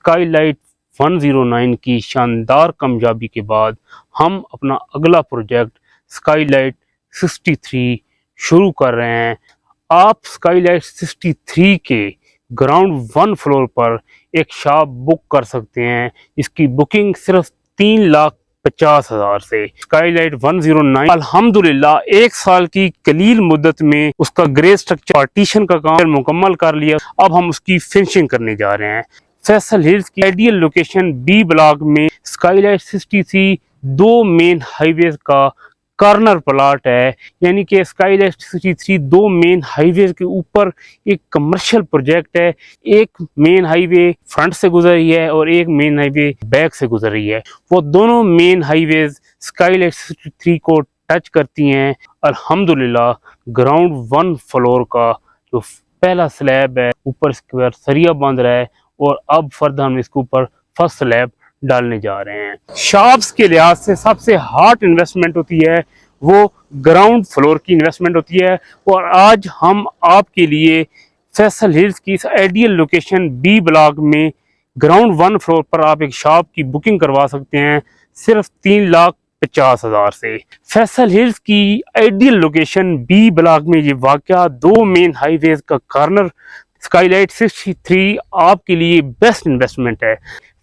Skylight 109 की शानदार कामयाबी के बाद हम अपना अगला प्रोजेक्ट स्काईलाइट 63 शुरू कर रहे हैं। आप स्काईलाइट 63 के ग्राउंड 1 फ्लोर पर एक शॉप बुक कर सकते हैं। इसकी बुकिंग सिर्फ 3,50,000 से। स्काईलाइट 109 अल्हम्दुलिल्लाह 1 साल की कलील मुद्दत में उसका ग्रे स्ट्रक्चर पार्टीशन का काम मुकम्मल कर लिया। अब हम उसकी फिनिशिंग करने जा रहे हैं। फैसल हिल्स की आइडियल लोकेशन बी ब्लॉक में स्काईलाइट 63 दो मेन हाईवेज का कॉर्नर प्लाट है, यानी कि स्काईलाइट 63 दो मेन हाईवे के ऊपर एक कमर्शियल प्रोजेक्ट है। एक मेन हाईवे फ्रंट से गुजर रही है और एक मेन हाईवे बैक से गुजर रही है। वो दोनों मेन हाईवेज स्काईलाइट 63 को टच करती हैं। अल्हम्दुलिल्लाह ग्राउंड 1 फ्लोर का जो पहला स्लैब है ऊपर स्क्वायर सरिया बांध रहा है और अब फर्दर हम इसके ऊपर फर्स्ट स्लैब डालने जा रहे हैं। शॉप्स के लिहाज से सबसे हार्ड इन्वेस्टमेंट होती है वो ग्राउंड फ्लोर की इन्वेस्टमेंट होती है, और आज हम आपके लिए फैसल हिल्स की इस आइडियल लोकेशन बी ब्लॉक में ग्राउंड 1 फ्लोर पर आप एक शॉप की बुकिंग करवा सकते हैं सिर्फ 3,50,000 से। फैसल हिल्स की आइडियल लोकेशन बी ब्लॉक में ये वाकया दो मेन हाईवेज का कॉर्नर स्काईलाइट 63 आपके लिए बेस्ट इन्वेस्टमेंट है।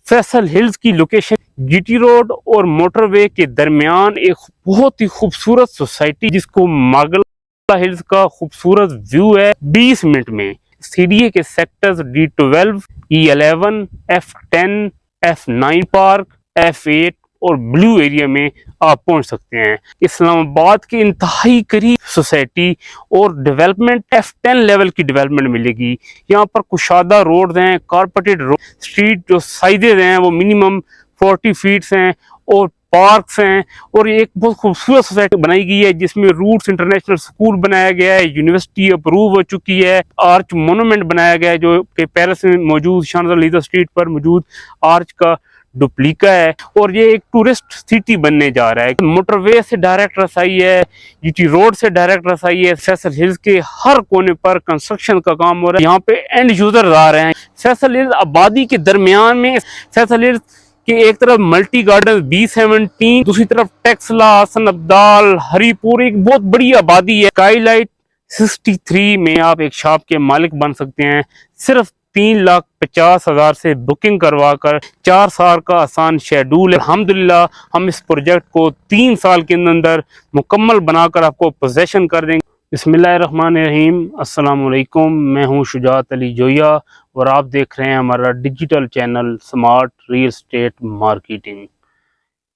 फैसल हिल्स की लोकेशन जीटी रोड और मोटरवे के दरमियान एक बहुत ही खूबसूरत सोसाइटी जिसको मागला हिल्स का खूबसूरत व्यू है 20 मिनट में। सीडीए के sectors D12, E11, F10, F9 park, F8 और ब्लू एरिया में आप पहुंच सकते हैं। इस्लामाबाद के इंतहाई करीब सोसाइटी और डेवलपमेंट F10 लेवल की डेवलपमेंट मिलेगी। यहाँ पर कुशादा रोड हैं, कारपेटेड रोड, स्ट्रीट जो साइजेज हैं वो मिनिमम 40 फीट हैं और पार्क्स हैं, और एक बहुत खूबसूरत सोसाइटी बनाई गई है जिसमें रूट्स इंटरनेशनल स्कूल बनाया गया है, यूनिवर्सिटी अप्रूव हो चुकी है, आर्च मोनूमेंट बनाया गया है जो कि पेरिस में मौजूद शानदार लीदर स्ट्रीट पर मौजूद आर्च का डुप्लीका है, और ये एक टूरिस्ट सिटी बनने जा रहा है। मोटरवे से डायरेक्ट रसाई है, जीटी रोड से डायरेक्ट रसाई है। फैसल हिल्स के हर कोने पर कंस्ट्रक्शन का काम हो रहा है। यहाँ पे एंड यूजर आ रहे हैं। फैसल हिल्स आबादी के दरमियान में फैसल हिल्स कि एक तरफ मल्टी गार्डन B17, दूसरी तरफ टेक्सला, हसन अब्दाल, हरीपुर, एक बहुत बड़ी आबादी है। स्काईलाइट 63 में आप एक शॉप के मालिक बन सकते हैं सिर्फ 3,50,000 से बुकिंग करवा कर। 4 साल का आसान शेड्यूल है। अल्हम्दुलिल्लाह हम इस प्रोजेक्ट को 3 साल के अंदर मुकम्मल बनाकर आपको पोजेशन कर देंगे। बिस्मिल्लाहिर्रहमानिर्रहीम, अस्सलाम वालेकुम। मैं हूं शुजात अली जोया और आप देख रहे हैं हमारा digital channel smart real estate marketing.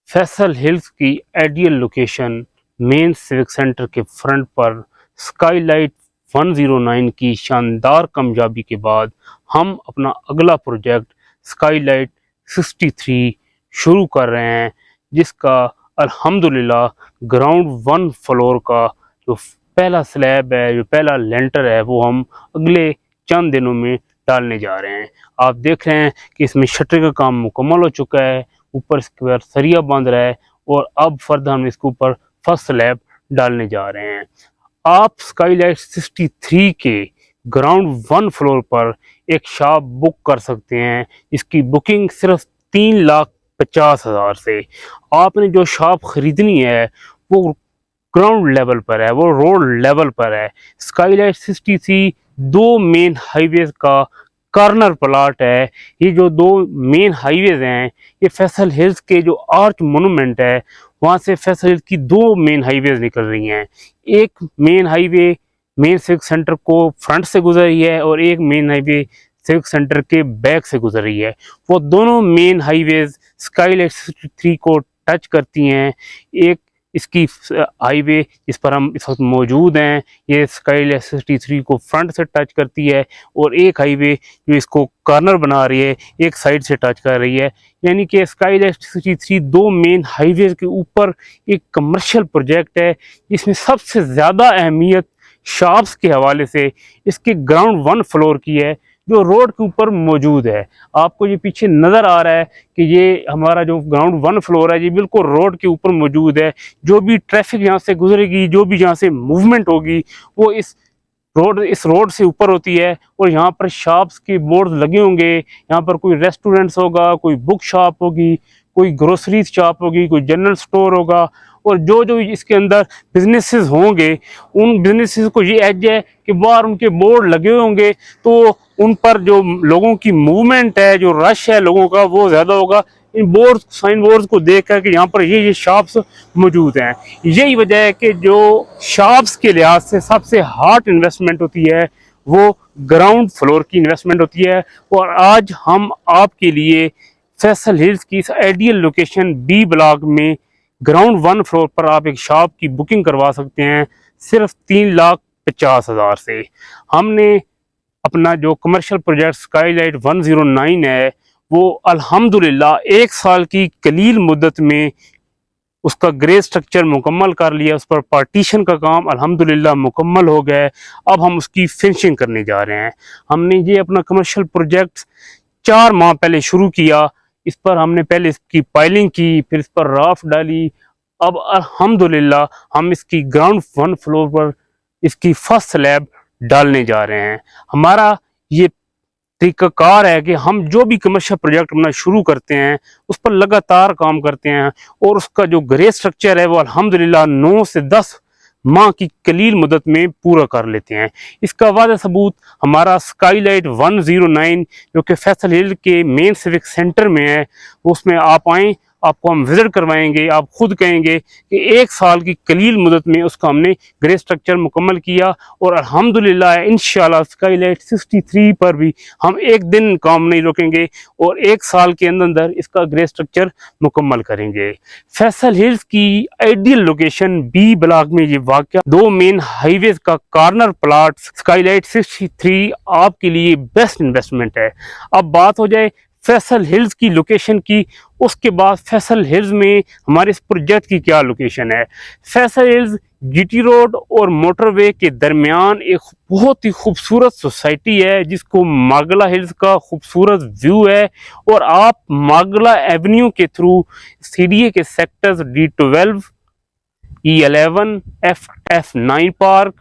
Faisal hills की ideal location main civic centre के फ्रंट पर स्काईलाइट 109 की शानदार कामयाबी के बाद हम अपना अगला प्रोजेक्ट स्काईलाइट 63 शुरू कर रहे हैं, जिसका अल्हम्दुलिल्लाह ग्राउंड 1 फ्लोर का जो पहला स्लैब है, जो पहला लेंटर है, वो हम अगले चंद दिनों में डालने जा रहे हैं। आप देख रहे हैं कि इसमें शटर का काम मुकम्मल हो चुका है, ऊपर स्क्वायर सरिया बांध रहा है और अब फर्दर हम इसके ऊपर फर्स्ट स्लैब डालने जा रहे हैं। आप स्काईलाइट 63 के ग्राउंड 1 फ्लोर पर एक शॉप बुक कर सकते हैं। इसकी बुकिंग सिर्फ 3,50,000 से। आपने जो शॉप खरीदनी है वो ग्राउंड लेवल पर है, वो रोड लेवल पर है। स्काईलाइट 63 दो मेन हाईवेज का कॉर्नर प्लाट है। ये जो दो मेन हाईवेज हैं ये फैसल हिल्स के जो आर्च मोनूमेंट है वहाँ से फैसल हिल्स की दो मेन हाईवेज निकल रही हैं। एक main highway main civic centre को फ्रंट से गुजर रही है और एक मेन हाईवे सिविक सेंटर के बैक से गुजर रही है। वो दोनों मेन हाईवेज स्काईलाइट 63 को टच करती हैं। एक इसकी हाईवे जिस पर हम इस वक्त मौजूद हैं ये स्काईलाइट 63 को फ्रंट से टच करती है, और एक हाईवे जो इसको कॉर्नर बना रही है एक साइड से टच कर रही है। यानी कि स्काईलाइट 63 दो मेन हाईवे के ऊपर एक कमर्शियल प्रोजेक्ट है। इसमें सबसे ज़्यादा अहमियत शॉप्स के हवाले से इसके ग्राउंड 1 फ्लोर की है जो रोड के ऊपर मौजूद है। आपको ये पीछे नज़र आ रहा है कि ये हमारा जो ग्राउंड 1 फ्लोर है ये बिल्कुल रोड के ऊपर मौजूद है। जो भी ट्रैफिक यहाँ से गुजरेगी, जो भी यहाँ से मूवमेंट होगी वो इस रोड इस रोड से ऊपर होती है और यहाँ पर शॉप्स के बोर्ड लगे होंगे। यहाँ पर कोई रेस्टोरेंट्स होगा, कोई बुक शॉप होगी, कोई ग्रोसरी शॉप होगी, कोई जनरल स्टोर होगा, और जो जो इसके अंदर बिजनेसेस होंगे उन बिजनेसेस को ये एज है कि बाहर उनके बोर्ड लगे होंगे, तो उन पर जो लोगों की मूवमेंट है, जो रश है लोगों का, वो ज़्यादा होगा इन बोर्ड साइन बोर्ड को देख कर कि यहाँ पर ये शॉप्स मौजूद हैं। यही वजह है कि जो शॉप्स के लिहाज से सबसे हार्ड इन्वेस्टमेंट होती है वो ग्राउंड फ्लोर की इन्वेस्टमेंट होती है। और आज हम आपके लिए फैसल हिल्स की इस आइडियल लोकेशन बी ब्लॉक में ग्राउंड 1 फ्लोर पर आप एक शॉप की बुकिंग करवा सकते हैं सिर्फ 3,50,000 से। हमने अपना जो कमर्शियल प्रोजेक्ट स्काईलाइट 109 है वो अल्हम्दुलिल्लाह 1 साल की कलील मुद्दत में उसका ग्रे स्ट्रक्चर मुकम्मल कर लिया, उस पर पार्टीशन का काम अल्हम्दुलिल्लाह मुकम्मल हो गया है। अब हम उसकी फिनिशिंग करने जा रहे हैं। हमने ये अपना कमर्शियल प्रोजेक्ट 4 माह पहले शुरू किया। इस पर हमने पहले इसकी पाइलिंग की, फिर इस पर राफ डाली। अब अल्हम्दुलिल्लाह हम इसकी ग्राउंड 1 फ्लोर पर इसकी फर्स्ट स्लैब डालने जा रहे हैं। हमारा ये तरीकाकार है कि हम जो भी कमर्शियल प्रोजेक्ट अपना शुरू करते हैं उस पर लगातार काम करते हैं और उसका जो ग्रे स्ट्रक्चर है वो अल्हम्दुलिल्लाह 9 से 10 माह की कलील मुद्दत में पूरा कर लेते हैं। इसका वाज़ेह सबूत हमारा स्काईलाइट 109 जो कि फैसल हिल के मेन सिविक सेंटर में है, उसमें आप आएँ, आपको हम विजिट करवाएंगे। आप खुद कहेंगे कि 1 साल की कलील मुद्दत में उसका हमने ग्रे स्ट्रक्चर मुकम्मल किया और अल्हम्दुलिल्लाह इंशाल्लाह स्काईलाइट 63 पर भी हम एक दिन काम नहीं रोकेंगे और 1 साल के अंदर इसका ग्रे स्ट्रक्चर मुकम्मल करेंगे। फैसल हिल्स की आइडियल लोकेशन बी ब्लॉक में ये वाक़या 2 मेन हाईवेज का कॉर्नर प्लाट स्काईलाइट 63 आपके लिए बेस्ट इन्वेस्टमेंट है। अब बात हो जाए फैसल हिल्स की लोकेशन की, उसके बाद फैसल हिल्स में हमारे इस प्रोजेक्ट की क्या लोकेशन है। फैसल हिल्स जीटी रोड और मोटरवे के दरमियान एक बहुत ही खूबसूरत सोसाइटी है जिसको मागला हिल्स का खूबसूरत व्यू है और आप मागला एवेन्यू के थ्रू सीडीए के sectors D12, E11, F9 park,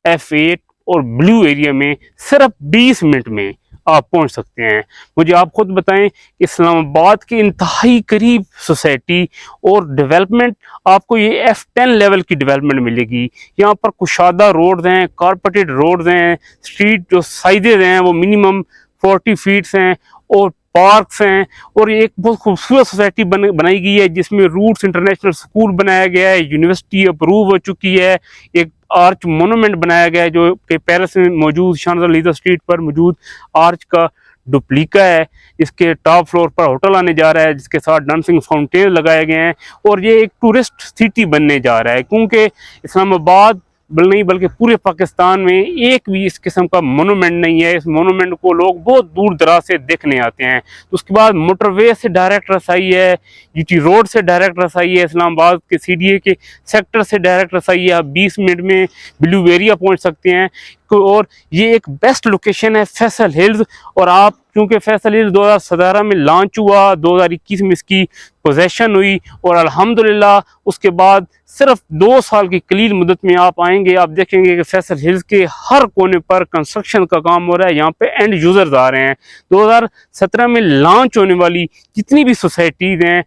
F8 और ब्लू एरिया में सिर्फ 20 मिनट में आप पहुंच सकते हैं। मुझे आप खुद बताएं, इस्लामाबाद के इंतहाई करीब सोसाइटी और डेवलपमेंट, आपको ये F10 लेवल की डेवलपमेंट मिलेगी। यहाँ पर कुशादा रोड्स हैं, कारपेटेड रोड्स हैं, स्ट्रीट जो साइजेज हैं वो मिनिमम 40 फीट्स हैं और पार्क्स हैं और एक बहुत खूबसूरत सोसाइटी बनाई गई है जिसमें रूट्स इंटरनेशनल स्कूल बनाया गया है, यूनिवर्सिटी अप्रूव हो चुकी है, एक आर्च मोनूमेंट बनाया गया है जो कि पेरिस में मौजूद शांजलीज़े स्ट्रीट पर मौजूद आर्च का डुप्लीका है। इसके टॉप फ्लोर पर होटल आने जा रहा है जिसके साथ डांसिंग फाउंटेन लगाए गए हैं और ये एक टूरिस्ट सिटी बनने जा रहा है क्योंकि इस्लामाबाद नहीं बल्कि पूरे पाकिस्तान में एक भी इस किस्म का मोनूमेंट नहीं है। इस मोनूमेंट को लोग बहुत दूर दराज से देखने आते हैं। तो उसके बाद मोटरवे से डायरेक्ट रसाई है, जीटी रोड से डायरेक्ट रसाई है, इस्लामाबाद के सीडीए के सेक्टर से डायरेक्ट रसाई है। आप 20 मिनट में ब्लू एरिया पहुंच सकते हैं और ये एक बेस्ट लोकेशन है फैसल हिल्स। और आप क्योंकि फैसल हिल्स 2017 में लॉन्च हुआ, 2021 में इसकी पोजेशन हुई और अल्हम्दुलिल्लाह उसके बाद सिर्फ 2 साल की कलील मुद्दत में आप आएंगे, आप देखेंगे कि फैसल हिल्स के हर कोने पर कंस्ट्रक्शन का काम हो रहा है। यहाँ पे एंड यूजर्स आ रहे हैं। 2017 में लॉन्च होने वाली जितनी भी सोसाइटीज़ हैं,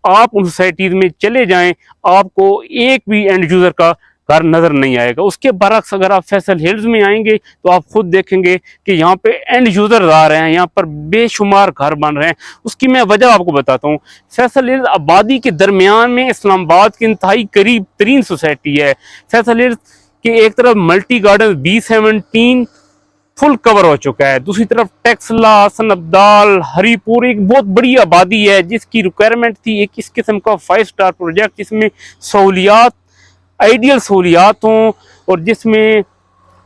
आप उन सोसाइटीज़ में चले जाएं, आपको एक भी एंड यूजर का घर नजर नहीं आएगा। उसके बरक्स अगर आप फैसल हिल्स में आएंगे तो आप खुद देखेंगे कि यहाँ पे एंड यूजर्स आ रहे हैं, यहाँ पर बेशुमार घर बन रहे हैं। उसकी मैं वजह आपको बताता हूँ। फैसल हिल्स आबादी के दरमियान में इस्लामाबाद की इंतहाई करीब तरीन सोसाइटी है। फैसल हिल्स के एक तरफ multi garden B17 full cover हो चुका है, दूसरी तरफ टेक्सला, हसन अब्दाल, हरीपुर एक बहुत बड़ी आबादी है जिसकी रिक्वायरमेंट थी एक इस किस्म का 5 स्टार प्रोजेक्ट जिसमें सहूलियात आइडियल सहूलियात हों और जिसमें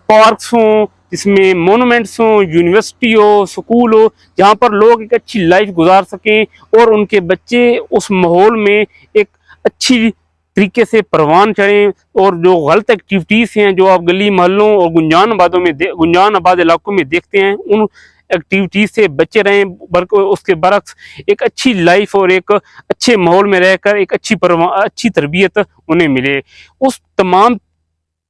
पार्क्स हों, जिसमें मोनूमेंट्स हों, यूनिवर्सिटी हो, स्कूल हो, जहाँ पर लोग एक अच्छी लाइफ गुजार सकें और उनके बच्चे उस माहौल में एक अच्छी तरीके से परवान चढ़ें और जो गलत एक्टिविटीज़ हैं जो आप गली मोहल्लों और गुंजान आबाद इलाकों में देखते हैं उन एक्टिविटीज से बचे रहें, बल्कि उसके बरक्स एक अच्छी लाइफ और एक अच्छे माहौल में रहकर एक अच्छी तरबियत उन्हें मिले। उस तमाम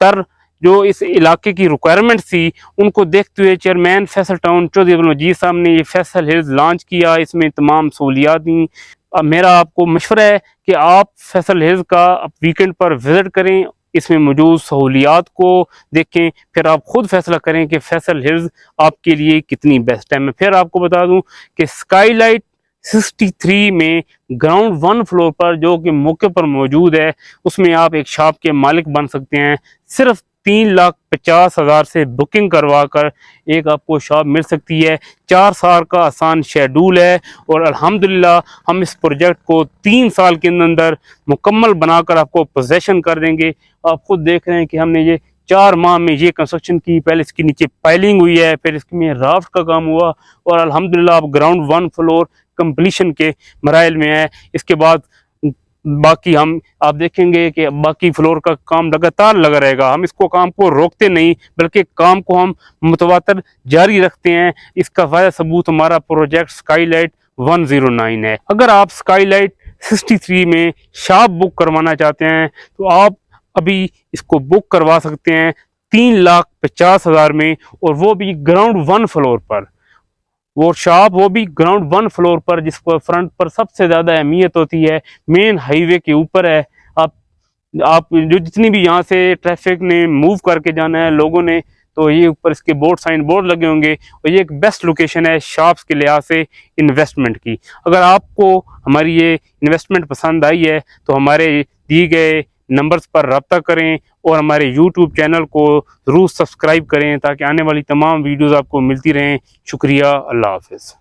तर जो इस इलाके की रिक्वायरमेंट थी उनको देखते हुए चेयरमैन फैसल टाउन चौधरी अब्दुल मजीद साहब ने ये फैसल हिल्स लॉन्च किया। इसमें तमाम सहूलियात दी। अब मेरा आपको मशवरा है कि आप फैसल हिल्स का वीकेंड पर विज़िट करें, इसमें मौजूद सहूलियात को देखें, फिर आप खुद फैसला करें कि फैसल हिल्स आपके लिए कितनी बेस्ट है। मैं फिर आपको बता दूं कि स्काईलाइट 63 में ग्राउंड 1 फ्लोर पर जो कि मौके पर मौजूद है, उसमें आप एक शॉप के मालिक बन सकते हैं। सिर्फ 3,50,000 से बुकिंग करवा कर एक आपको शॉप मिल सकती है। 4 साल का आसान शेड्यूल है और अल्हम्दुलिल्लाह हम इस प्रोजेक्ट को 3 साल के अंदर मुकम्मल बनाकर आपको पोजेसन कर देंगे। आप खुद देख रहे हैं कि हमने ये 4 माह में ये कंस्ट्रक्शन की। पहले इसके नीचे पाइलिंग हुई है, फिर इसमें राफ्ट का काम हुआ और अल्हम्दुलिल्लाह अब ग्राउंड 1 फ्लोर कंप्लीशन के मराइल में है। इसके बाद बाकी हम आप देखेंगे कि बाकी फ्लोर का काम लगातार लगा रहेगा। हम इसको काम को रोकते नहीं बल्कि काम को हम मुतवातर जारी रखते हैं। इसका वाया सबूत हमारा प्रोजेक्ट स्काईलाइट 109 है। अगर आप स्काईलाइट 63 में शॉप बुक करवाना चाहते हैं तो आप अभी इसको बुक करवा सकते हैं 3,50,000 में, और वो भी ग्राउंड 1 फ्लोर पर। वो शॉप वो भी ग्राउंड 1 फ्लोर पर, जिस पर फ्रंट पर सबसे ज़्यादा अहमियत होती है, मेन हाईवे के ऊपर है। आप जो जितनी भी यहाँ से ट्रैफिक ने मूव करके जाना है लोगों ने, तो ये ऊपर इसके साइन बोर्ड लगे होंगे और ये एक बेस्ट लोकेशन है शॉप्स के लिहाज से इन्वेस्टमेंट की। अगर आपको हमारी ये इन्वेस्टमेंट पसंद आई है तो हमारे दिए गए नंबर्स पर रब्ता करें और हमारे यूट्यूब चैनल को ज़रूर सब्सक्राइब करें ताकि आने वाली तमाम वीडियोज़ आपको मिलती रहें। शुक्रिया, अल्लाह हाफ़िज़।